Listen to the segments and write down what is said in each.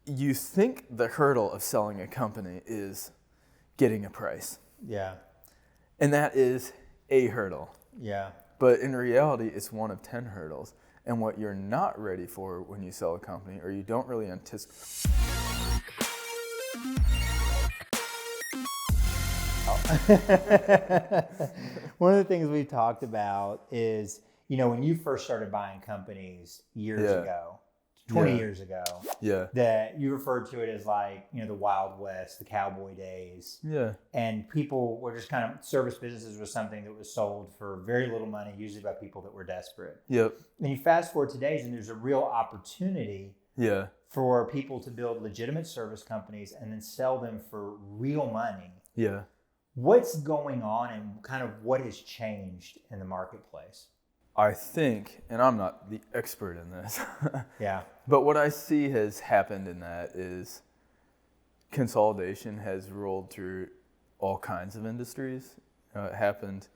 you think the hurdle of selling a company is getting a price. Yeah. And that is a hurdle. Yeah. But in reality, it's one of 10 hurdles. And what you're not ready for when you sell a company, or you don't really anticipate. One of the things we've talked about is, when you first started buying companies years ago, 20 years ago, that you referred to it as like, the Wild West, the cowboy days. Yeah. And people were just kind of, service businesses was something that was sold for very little money, usually by people that were desperate. Yep. And you fast forward to today's, and there's a real opportunity for people to build legitimate service companies and then sell them for real money. Yeah. What's going on and kind of what has changed in the marketplace? I think, and I'm not the expert in this, Yeah. but what I see has happened in that is consolidation has rolled through all kinds of industries. It happened,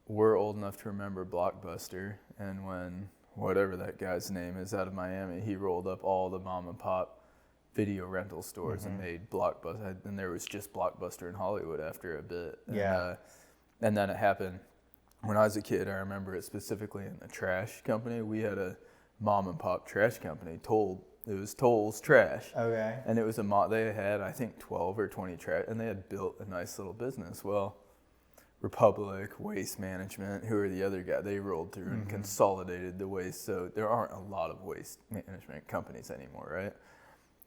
we're old enough to remember Blockbuster, and when whatever that guy's name is out of Miami, he rolled up all the mom and pop video rental stores and made Blockbuster, and there was just Blockbuster in Hollywood after a bit. And then it happened when I was a kid. I remember it specifically in the trash company. We had a mom and pop trash company. It was Toll's Trash. Okay. And it was they had, I think, 12 or 20 trash, and they had built a nice little business. Well, Republic, Waste Management, who are the other guy, they rolled through and consolidated the waste. So there aren't a lot of waste management companies anymore, right?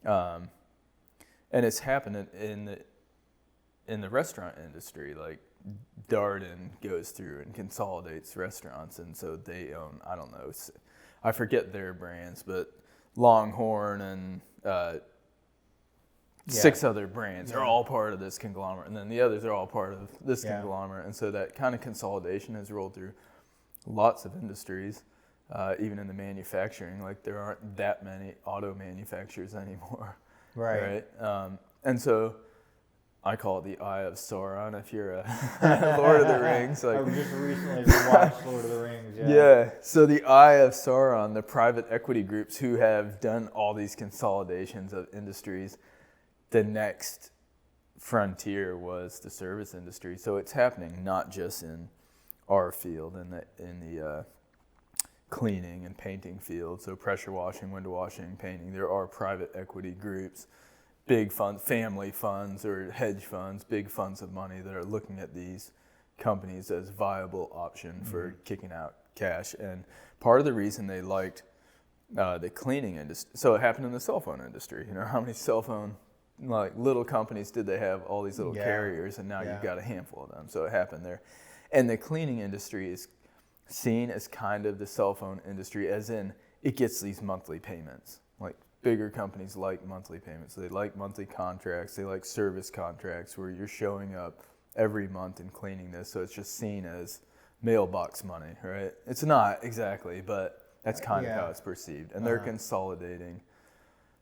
And it's happened in the restaurant industry. Like Darden goes through and consolidates restaurants, and so they own, I don't know, I forget their brands, but Longhorn and 6 other brands are all part of this conglomerate, and then the others are all part of this conglomerate. And so that kind of consolidation has rolled through lots of industries. Even in the manufacturing, like there aren't that many auto manufacturers anymore. Right. And so I call it the Eye of Sauron if you're a Lord of the Rings. Like, I just recently watched Lord of the Rings. Yeah. So the Eye of Sauron, the private equity groups who have done all these consolidations of industries, the next frontier was the service industry. So it's happening not just in our field, in the cleaning and painting field, so pressure washing, window washing, painting. There are private equity groups, big funds, family funds or hedge funds, big funds of money that are looking at these companies as viable option for kicking out cash. And part of the reason they liked the cleaning industry, so it happened in the cell phone industry. How many cell phone little companies did they have? All these little carriers, and now you've got a handful of them. So it happened there. And the cleaning industry is seen as kind of the cell phone industry, as in it gets these monthly payments. Like bigger companies like monthly payments. They like monthly contracts. They like service contracts where you're showing up every month and cleaning this. So it's just seen as mailbox money, right? It's not exactly, but that's kind of how it's perceived. And they're consolidating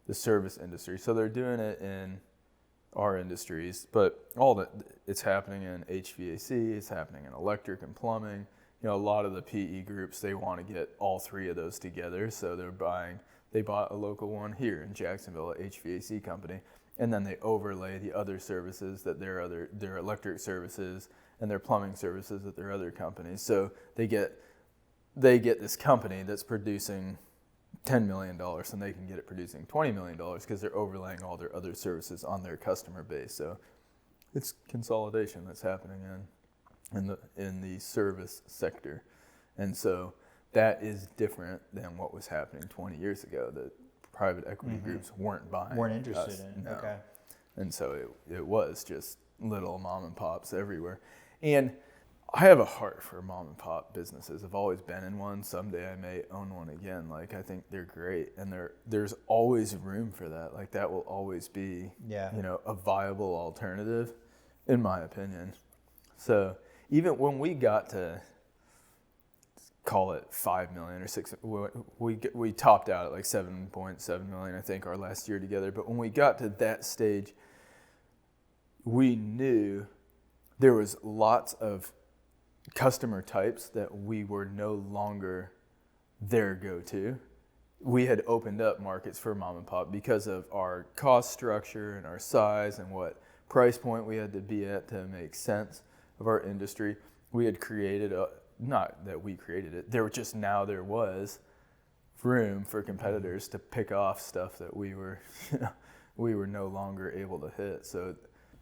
the service industry. So they're doing it in our industries, but it's happening in HVAC, it's happening in electric and plumbing. A lot of the PE groups, they want to get all 3 of those together. So they bought a local one here in Jacksonville, an HVAC company, and then they overlay the other services that their electric services and their plumbing services at their other companies. So they get this company that's producing $10 million, and they can get it producing $20 million because they're overlaying all their other services on their customer base. So it's consolidation that's happening in the service sector. And so that is different than what was happening 20 years ago. The private equity groups weren't interested in. No. Okay. And so it was just little mom and pops everywhere. And I have a heart for mom and pop businesses. I've always been in one. Someday I may own one again. Like, I think they're great, and there's always room for that. Like, that will always be a viable alternative, in my opinion. So even when we got to call it 5 million or 6, we topped out at like 7.7 million, I think, our last year together. But when we got to that stage, we knew there was lots of customer types that we were no longer their go-to, we had opened up markets for mom and pop because of our cost structure and our size and what price point we had to be at to make sense of our industry. We had created not that we created it, there was room for competitors to pick off stuff that we were no longer able to hit. So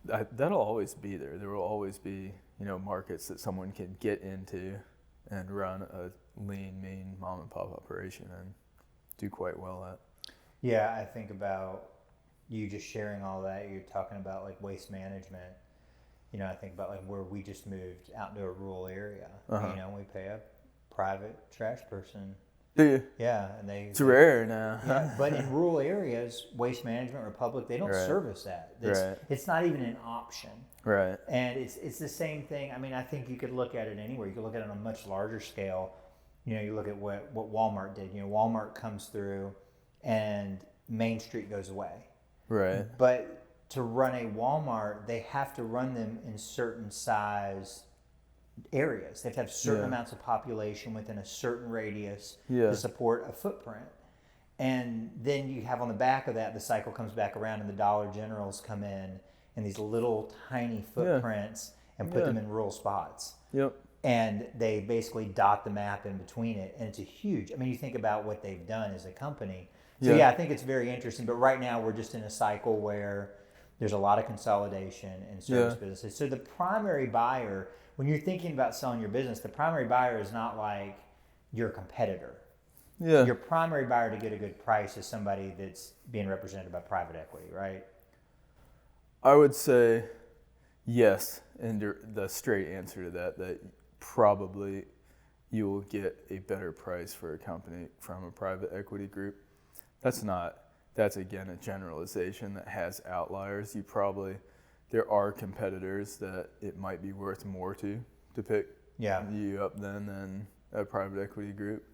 that'll always be there. There will always be, markets that someone can get into and run a lean, mean mom and pop operation and do quite well at. Yeah, I think about you just sharing all that. You're talking about like waste management. I think about like where we just moved out into a rural area. We pay a private trash person. Do you? Yeah, and it's rare now. Yeah, but in rural areas, Waste Management Republic, they don't service that. It's not even an option. Right. And it's the same thing. I mean, I think you could look at it anywhere. You could look at it on a much larger scale. You look at what Walmart did. Walmart comes through, and Main Street goes away. Right. But to run a Walmart, they have to run them in certain size areas. They have to have certain amounts of population within a certain radius to support a footprint. And then you have on the back of that, the cycle comes back around and the Dollar Generals come in these little tiny footprints and put them in rural spots. Yep. And they basically dot the map in between it. And it's you think about what they've done as a company. So I think it's very interesting. But right now we're just in a cycle where there's a lot of consolidation in service businesses. So the primary buyer, when you're thinking about selling your business, the primary buyer is not like your competitor. Yeah. Your primary buyer to get a good price is somebody that's being represented by private equity, right? I would say yes, and the straight answer to that probably you will get a better price for a company from a private equity group. That's again a generalization that has outliers. There are competitors that it might be worth more to pick you up than a private equity group.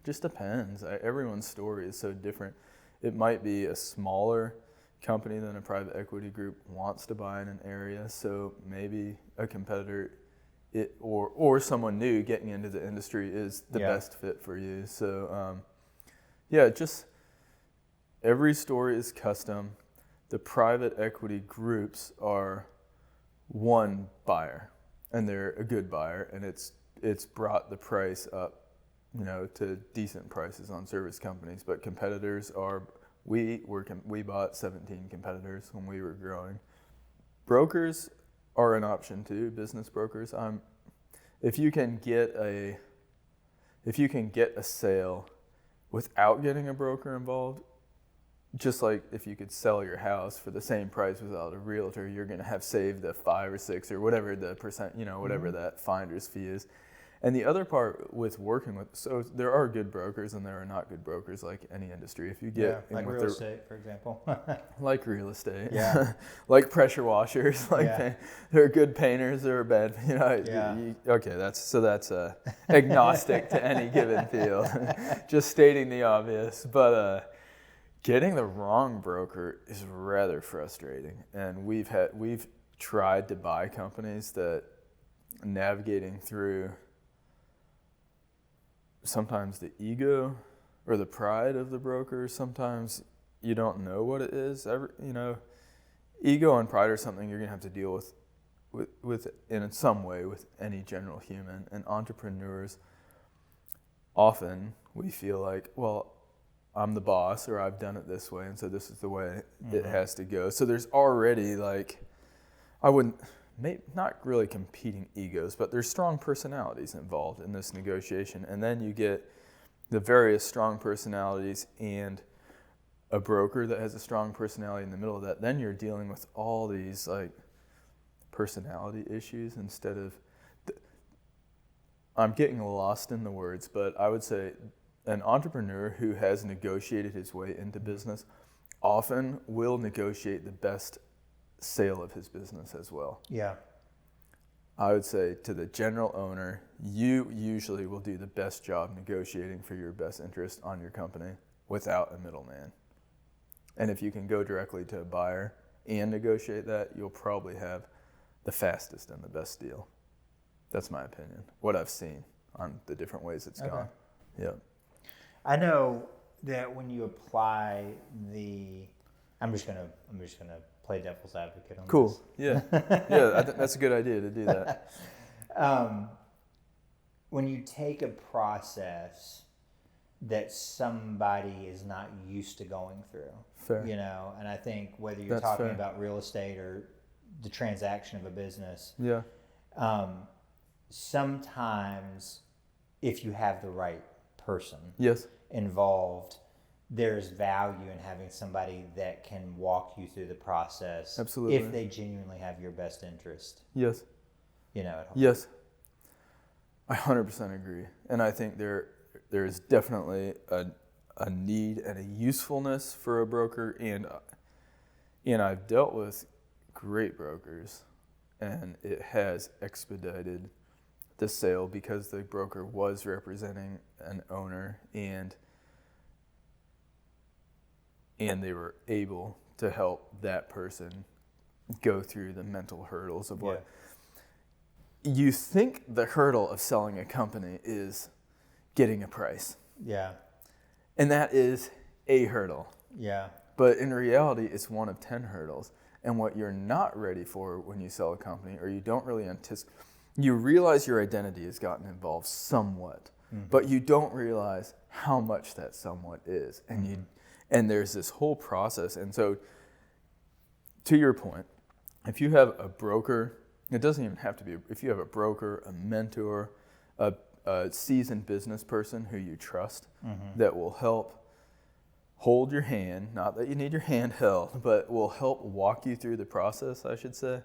Just depends. Everyone's story is so different. It might be a smaller company than a private equity group wants to buy in an area, so maybe a competitor or someone new getting into the industry is the best fit for you. So just every story is custom. The private equity groups are one buyer, and they're a good buyer, and it's brought the price up, to decent prices on service companies. But competitors we bought 17 competitors when we were growing. Brokers are an option too, business brokers. If you can get a sale without getting a broker involved, just like if you could sell your house for the same price without a realtor, you're going to have saved the 5 or 6 or whatever the percent, whatever that finder's fee is. And the other part with working with, so there are good brokers and there are not good brokers, like any industry. If you get like real estate, for example, like real estate, like pressure washers, there are good painters, there are bad, that's agnostic to any given field, just stating the obvious. But getting the wrong broker is rather frustrating, and we've tried to buy companies that navigating through sometimes the ego or the pride of the broker. Sometimes you don't know what it is. Ego and pride are something you're gonna have to deal with in some way with any general human. And entrepreneurs, often we feel like, well, I'm the boss, or I've done it this way, and so this is the way it has to go. So there's already not really competing egos, but there's strong personalities involved in this negotiation. And then you get the various strong personalities and a broker that has a strong personality in the middle of that. Then you're dealing with all these personality issues instead of, I'm getting lost in the words, but I would say an entrepreneur who has negotiated his way into business often will negotiate the best sale of his business as well. Yeah. I would say to the general owner, you usually will do the best job negotiating for your best interest on your company without a middleman. And if you can go directly to a buyer and negotiate that, you'll probably have the fastest and the best deal. That's my opinion, what I've seen on the different ways it's gone. Yeah. I know that when you apply I'm just gonna play devil's advocate on cool. this. Yeah. Yeah, that's a good idea to do that. When you take a process that somebody is not used to going through, fair. You know, and I think whether you're That's talking fair. about real estate or the transaction of a business, Yeah. Sometimes if you have the right person Yes. involved, there's value in having somebody that can walk you through the process. Absolutely. If they genuinely have your best interest. Yes. You know, at heart. Yes. I 100% agree. And I think there is definitely a need and a usefulness for a broker, and I've dealt with great brokers, and it has expedited the sale because the broker was representing an owner, and they were able to help that person go through the mental hurdles of what you think the hurdle of selling a company is getting a price. Yeah. And that is a hurdle. Yeah. But in reality, it's one of 10 hurdles. And what you're not ready for when you sell a company, or you don't really anticipate, you realize your identity has gotten involved somewhat, but you don't realize how much that somewhat is. And and there's this whole process. And so, to your point, if you have a broker, it doesn't even have to be, if you have a broker, a mentor, a seasoned business person who you trust that will help hold your hand, not that you need your hand held, but will help walk you through the process, I should say,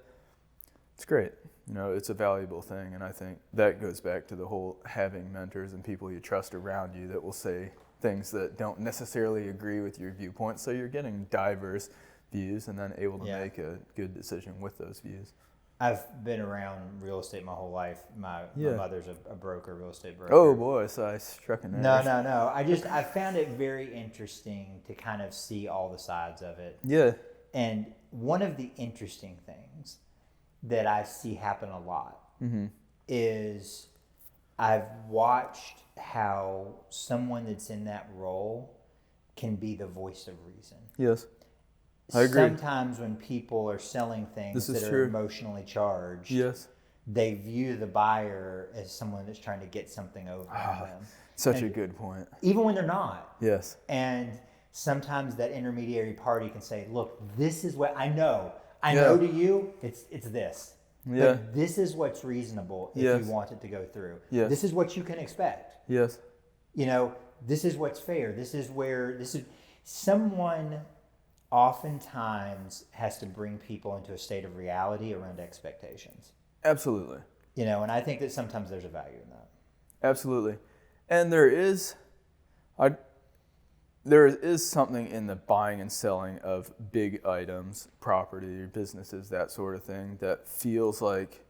it's great. You know, it's a valuable thing. And I think that goes back to the whole having mentors and people you trust around you that will say things that don't necessarily agree with your viewpoint. So you're getting diverse views and then able to make a good decision with those views. I've been around real estate my whole life. My mother's a broker, real estate broker. Oh boy, so I struck a nerve. No. I found it very interesting to kind of see all the sides of it. Yeah. And one of the interesting things that I see happen a lot is I've watched how someone that's in that role can be the voice of reason. Yes. I agree. Sometimes when people are selling things that are emotionally charged, they view the buyer as someone that's trying to get something over on them. Such a good point. Even when they're not. Yes. And sometimes that intermediary party can say, look, this is what I know. I know to you, it's this. Yeah. But this is what's reasonable if you want it to go through. Yes. This is what you can expect. Yes. You know, this is what's fair. This is someone oftentimes has to bring people into a state of reality around expectations. Absolutely. You know, and I think that sometimes there's a value in that. Absolutely. And there is something in the buying and selling of big items, property, businesses, that sort of thing, that feels like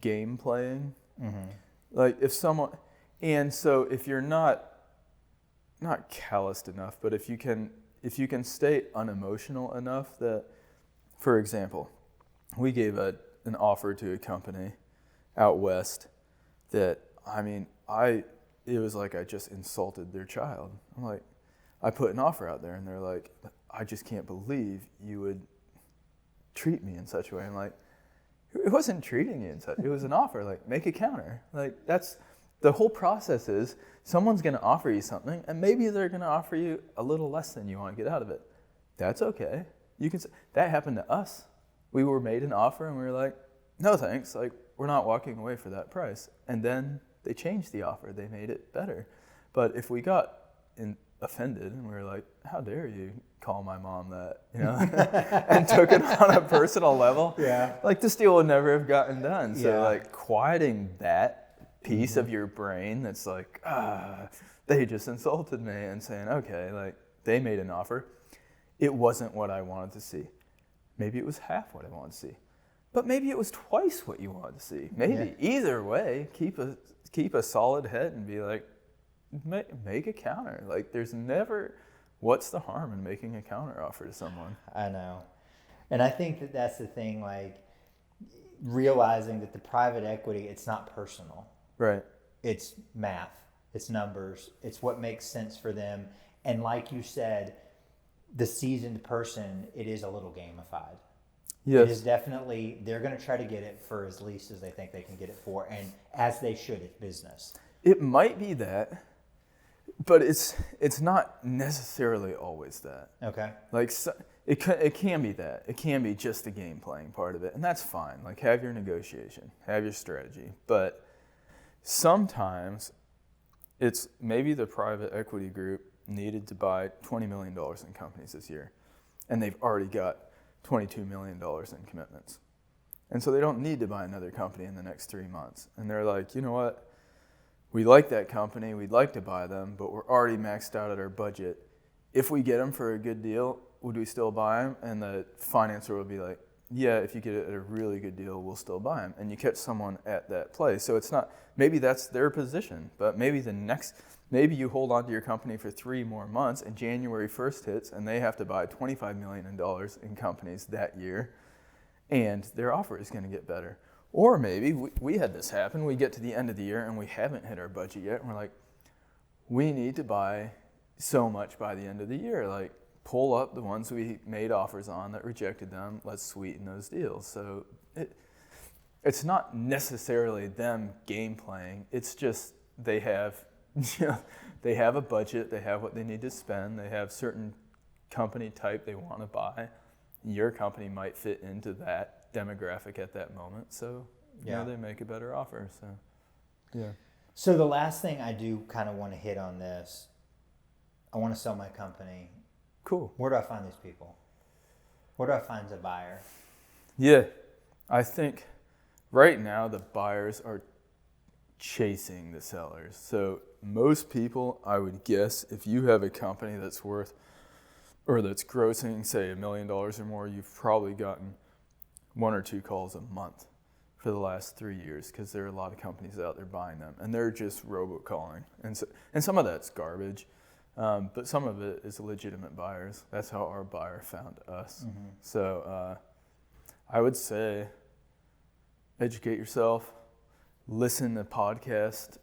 game playing. Like if someone, and so if you're not calloused enough, but if you can stay unemotional enough that, for example, we gave an offer to a company out west that, it was like I just insulted their child. I'm like, I put an offer out there and they're like, I just can't believe you would treat me in such a way. I'm like, it wasn't treating you in such, it was an offer, like make a counter. Like that's, the whole process is someone's going to offer you something and maybe they're going to offer you a little less than you want to get out of it. That's okay. You can say, that happened to us. We were made an offer and we were like, no thanks, like we're not walking away for that price. And then they changed the offer. They made it better. But if we got offended and we were like, how dare you call my mom that, you know, and took it on a personal level, like this deal would never have gotten done. So like quieting that piece of your brain that's like, they just insulted me, and saying, okay, like they made an offer. It wasn't what I wanted to see. Maybe it was half what I wanted to see. But maybe it was twice what you wanted to see. Maybe. Either way, keep a solid head and be like, make a counter. Like there's never, what's the harm in making a counter offer to someone? I know. And I think that that's the thing, like realizing that the private equity, it's not personal. Right. It's math. it's numbers, it's what makes sense for them. And like you said, the seasoned person, it is a little gamified. Yes. It is definitely, they're going to try to get it for as least as they think they can get it for, and as they should, it's business. It might be that, but it's not necessarily always that. Okay. Like, it can be that. It can be just the game playing part of it, and that's fine. Like, have your negotiation, have your strategy. But sometimes it's maybe the private equity group needed to buy $20 million in companies this year, and they've already got $22 million in commitments. And so they don't need to buy another company in the next 3 months. And they're like, you know what? We like that company. We'd like to buy them, but we're already maxed out at our budget. If we get them for a good deal, would we still buy them? And the financer would be like, yeah, if you get it at a really good deal, we'll still buy them. And you catch someone at that place. So it's not, maybe that's their position, but maybe maybe you hold on to your company for 3 more months and January 1st hits and they have to buy $25 million in companies that year and their offer is going to get better. Or maybe we had this happen. We get to the end of the year and we haven't hit our budget yet. And we're like, we need to buy so much by the end of the year. Like, pull up the ones we made offers on that rejected them. Let's sweeten those deals. So it's not necessarily them game playing. It's just they have they have a budget, they have what they need to spend, they have certain company type they want to buy. Your company might fit into that demographic at that moment, so they make a better offer. So So the last thing I do kind of want to hit on this, I want to sell my company. Cool. Where do I find these people? Where do I find a buyer? Yeah, I think right now the buyers are chasing the sellers. So most people, I would guess, if you have a company that's worth or that's grossing, say, $1 million or more, you've probably gotten 1 or 2 calls a month for the last 3 years because there are a lot of companies out there buying them, and they're just robocalling. And some of that's garbage, but some of it is legitimate buyers. That's how our buyer found us. Mm-hmm. So I would say educate yourself. Listen to podcasts,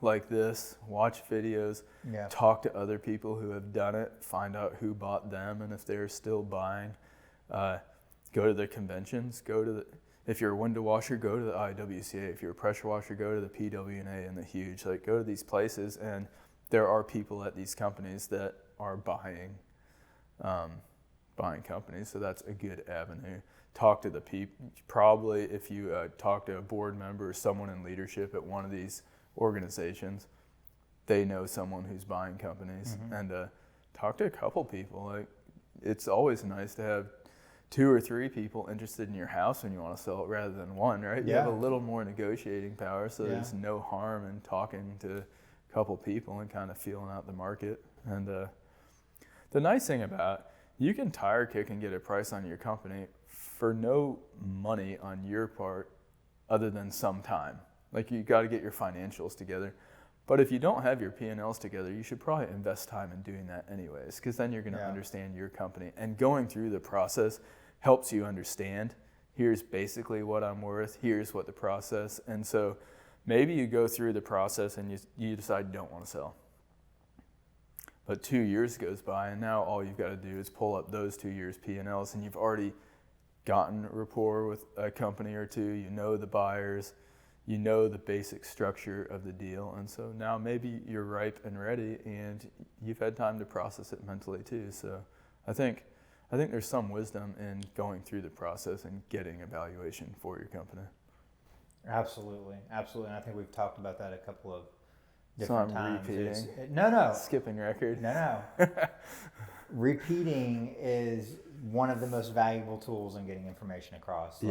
like this, watch videos, talk to other people who have done it, find out who bought them and if they're still buying. Go to the conventions, if you're a window washer, go to the IWCA. If you're a pressure washer, go to the PWNA and the Huge. Like, go to these places, and there are people at these companies that are buying companies, so that's a good avenue. Talk to the people. Probably if you talk to a board member or someone in leadership at one of these organizations, they know someone who's buying companies. Mm-hmm. And talk to a couple people. Like, it's always nice to have 2 or 3 people interested in your house when you want to sell it rather than one, right? Yeah. You have a little more negotiating power, so there's no harm in talking to a couple people and kind of feeling out the market. And the nice thing about, you can tire kick and get a price on your company for no money on your part other than some time. Like, you got to get your financials together. But if you don't have your P&Ls together, you should probably invest time in doing that anyways, because then you're going to understand your company. And going through the process helps you understand, here's basically what I'm worth, here's what the process. And so maybe you go through the process and you decide you don't want to sell. But 2 years goes by, and now all you've got to do is pull up those 2 years P&Ls, and you've already gotten rapport with a company or two. You know the buyers, you know the basic structure of the deal, and so now maybe you're ripe and ready, and you've had time to process it mentally too. So I think there's some wisdom in going through the process and getting a valuation for your company. Absolutely. And I think we've talked about that a couple of different times. Repeating. No. Skipping record. No. Repeating is one of the most valuable tools in getting information across.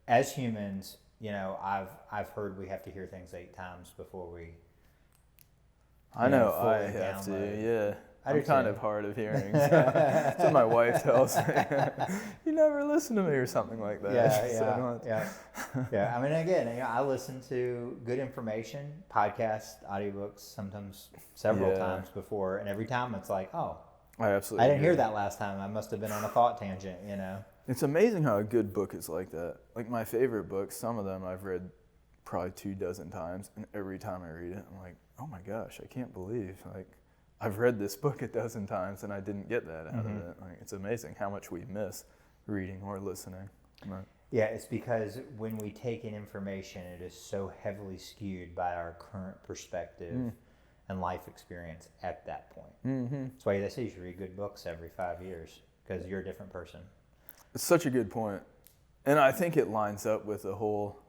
As humans, I've heard we have to hear things 8 times before we. I know I have to. Yeah. I'm kind of hard of hearing. That's what my wife tells me. You never listen to me or something like that. Yeah. I mean, again, I listen to good information, podcasts, audiobooks, sometimes several times before, and every time it's like, oh, I didn't hear that last time. I must have been on a thought tangent, It's amazing how a good book is like that. Like, my favorite books, some of them I've read probably 24 times, and every time I read it, I'm like, oh my gosh, I can't believe, like, I've read this book 12 times and I didn't get that out of it. Like, it's amazing how much we miss reading or listening. Right. Yeah, it's because when we take in information, it is so heavily skewed by our current perspective and life experience at that point. That's why they say you should read good books every 5 years, because you're a different person. It's such a good point. And I think it lines up with the whole,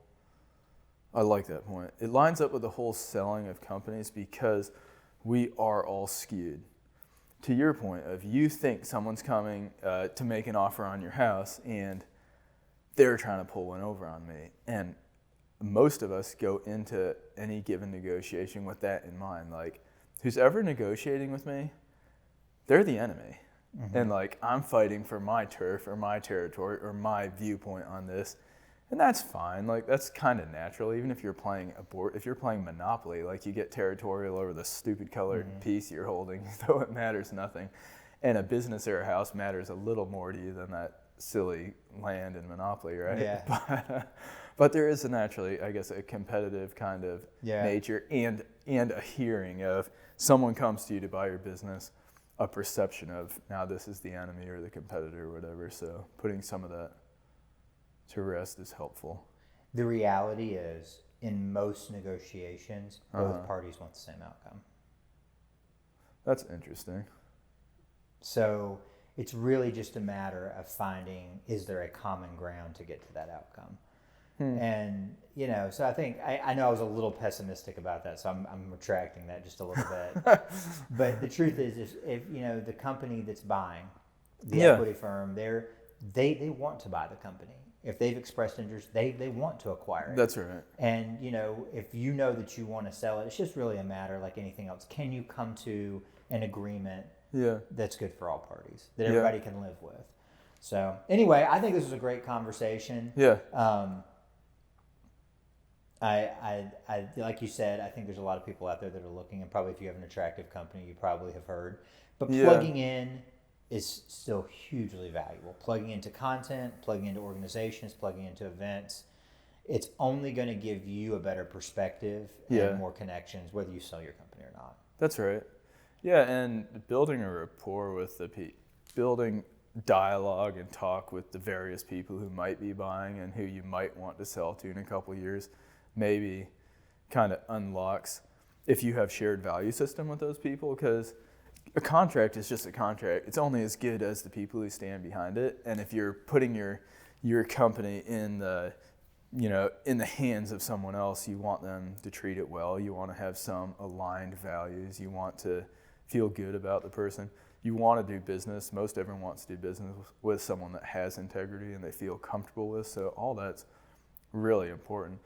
I like that point. It lines up with the whole selling of companies, because we are all skewed. To your point of, you think someone's coming to make an offer on your house and they're trying to pull one over on me. And most of us go into any given negotiation with that in mind. Like, who's ever negotiating with me, they're the enemy. And like, I'm fighting for my turf or my territory or my viewpoint on this. And that's fine. Like, that's kind of natural. Even if you're playing if you're playing Monopoly, like, you get territorial over the stupid colored piece you're holding, though it matters nothing. And a business or a house matters a little more to you than that silly land in Monopoly, right? Yeah. But there is naturally, I guess, a competitive kind of nature and a hearing of, someone comes to you to buy your business, a perception of, now this is the enemy or the competitor or whatever. So putting some of that to rest is helpful. The reality is, in most negotiations, both parties want the same outcome. That's interesting. So it's really just a matter of finding, is there a common ground to get to that outcome? And, you know, so I think, I know I was a little pessimistic about that, so I'm retracting that just a little bit. But the truth is, if you know, the company that's buying, the equity firm, they want to buy the company. If they've expressed interest, they want to acquire it. That's right. And, you know, if you know that you want to sell it, it's just really a matter, like anything else. Can you come to an agreement that's good for all parties, that everybody can live with? So anyway, I think this was a great conversation. Yeah. I like you said, I think there's a lot of people out there that are looking, and probably if you have an attractive company, you probably have heard. But plugging in is still hugely valuable. Plugging into content, plugging into organizations, plugging into events. It's only going to give you a better perspective and more connections, whether you sell your company or not. That's right. Yeah, and building a rapport with the people, building dialogue and talk with the various people who might be buying and who you might want to sell to in a couple of years, maybe kind of unlocks, if you have shared value system with those people, because a contract is just a contract. It's only as good as the people who stand behind it. And if you're putting your company in the hands of someone else, you want them to treat it well. You want to have some aligned values. You want to feel good about the person. You want to do business. Most everyone wants to do business with someone that has integrity and they feel comfortable with. So all that's really important,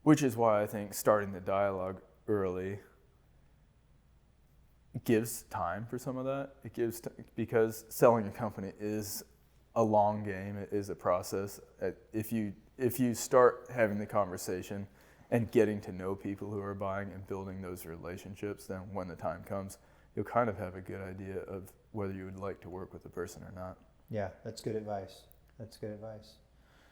which is why I think starting the dialogue early gives time for some of that. It gives because selling a company is a long game. It is a process. If you start having the conversation and getting to know people who are buying and building those relationships, then when the time comes, you'll kind of have a good idea of whether you would like to work with the person or not. Yeah, that's good advice. That's good advice.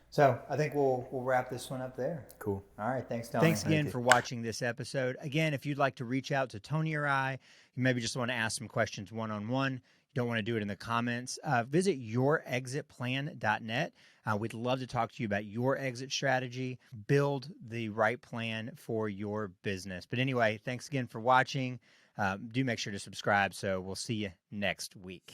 So I think we'll wrap this one up there. Cool. All right. Thanks, Tony. Thanks again for watching this episode. Again, if you'd like to reach out to Tony or I, you maybe just want to ask some questions one-on-one, you don't want to do it in the comments, visit yourexitplan.net. We'd love to talk to you about your exit strategy, build the right plan for your business. But anyway, thanks again for watching. Do make sure to subscribe. So we'll see you next week.